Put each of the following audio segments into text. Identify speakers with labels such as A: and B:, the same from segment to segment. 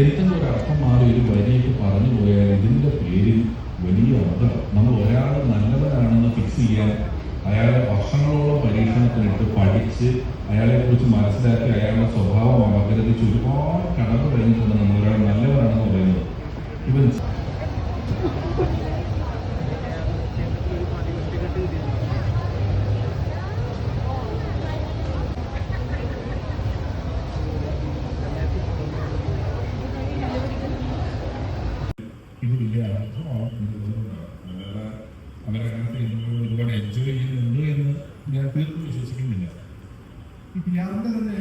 A: എന്തെങ്കിലും ഒരു അർത്ഥം മാറി ഒരു വരിയിട്ട് പറഞ്ഞു പോയാൽ ഇതിൻ്റെ പേരിൽ വലിയ അപകടം. നമ്മൾ ഒരാൾ നല്ലവരാണെന്ന് ഫിക്സ് ചെയ്യാൻ അയാളെ വർഷങ്ങളോളം പരീക്ഷണത്തിനിട്ട് പഠിച്ച് അയാളെക്കുറിച്ച് മനസ്സിലാക്കി അയാളുടെ സ്വഭാവം അപഗ്രഥിച്ച് ഒരുപാട് കടന്നു കഴിഞ്ഞിട്ടുണ്ട് നമ്മൾ ഒരാൾ നല്ലവരാണെന്ന് പറയുന്നത്. ഇവൻ ഇത് വലിയ അവരങ്ങനത്തെ ഒരുപാട് എൻജോയ് ചെയ്യുന്നുണ്ട് എന്ന് ഞാൻ തീർത്തും വിശ്വസിക്കുന്നില്ല. ഇപ്പൊ ഞാൻ തന്നെ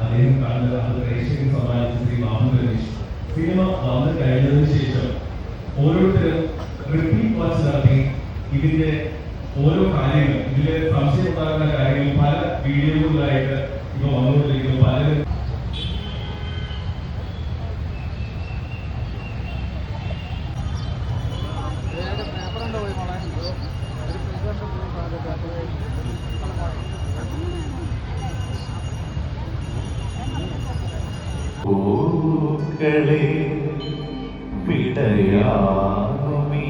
B: അദ്ദേഹം കാണുന്നത് അത് പ്രേക്ഷകന് സമ്മാനിച്ച ശ്രീ മാഹമ്മദ് രമേശ്. സിനിമ വന്നു കഴിഞ്ഞതിന് ശേഷം ഓരോരുത്തരും റിപ്പീറ്റ് വാച്ച് നടത്തി ഇതിന്റെ ഓരോ കാര്യങ്ങൾ, ഇതിലെ സംശയം ഉണ്ടാകുന്ന കാര്യങ്ങൾ പല വീഡിയോകളിലായിട്ട് ഇപ്പൊ വന്നുകൊണ്ടിരിക്കുന്നു. പലരും
C: പൂക്കളെ വിടയാകുമീ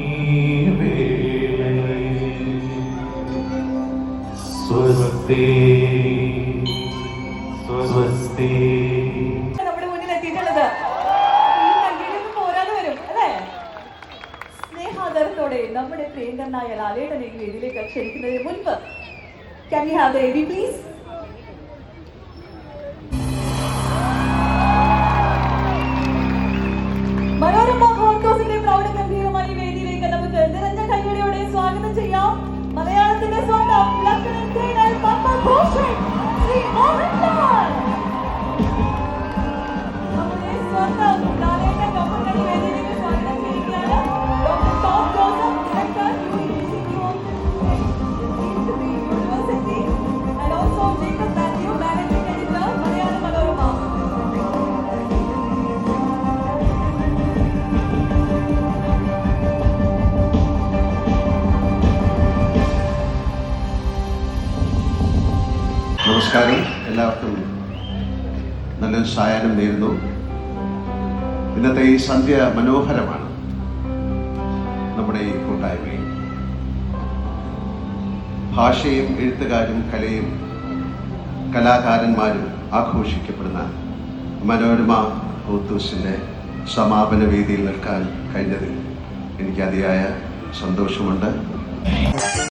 C: വേളയിൽ സ്വസ്തി സ്വസ്തി.
D: നമ്മുടെ മുന്നിൽ എത്തിയിട്ടുള്ളത് പോരാതെ വരും അല്ലേ? സ്നേഹാദരത്തോടെ നമ്മുടെ പ്രിയങ്കരനായ ലാലേട്ടനെ ഈ വേദിയിലേക്ക് ക്ഷണിക്കുന്നതിന് മുൻപ് can we have the AV please? Manorama ഹോർക്കോസിന്റെ പ്രൗഢഗംഭീരമായ വേദിയിലേക്ക് നമുക്ക് നിറഞ്ഞ കൈയടിയോടെ സ്വാഗതം ചെയ്യാം മലയാളത്തിന്റെ സ്വന്തം ലഫ്റ്റനന്റ് കേണൽ പത്മഭൂഷൺ ശ്രീ മോഹൻലാൽ. നമ്മുടെ സ്വന്തം ലാലേട്ടൻ കപ്പുകൾ വേദിയിലേക്ക് സ്വാഗതം ചെയ്യുകയാണ്. Doctor Tom Joseph, director university and also Jacob Matthew, managing editor, Malayala Manorama.
E: നമസ്കാരം, എല്ലാവർക്കും നല്ലൊരു സായാഹ്നം നേരുന്നു. ഇന്നത്തെ ഈ സന്ധ്യ മനോഹരമാണ്. നമ്മുടെ ഈ കൂട്ടായ്മയിൽ ഭാഷയും എഴുത്തുകാരും കലയും കലാകാരന്മാരും ആഘോഷിക്കപ്പെടുന്ന മനോരമ ഹോർക്കോസിൻ്റെ സമാപന വേദിയിൽ നിൽക്കാൻ കഴിഞ്ഞതിൽ എനിക്ക് അതിയായ സന്തോഷമുണ്ട്.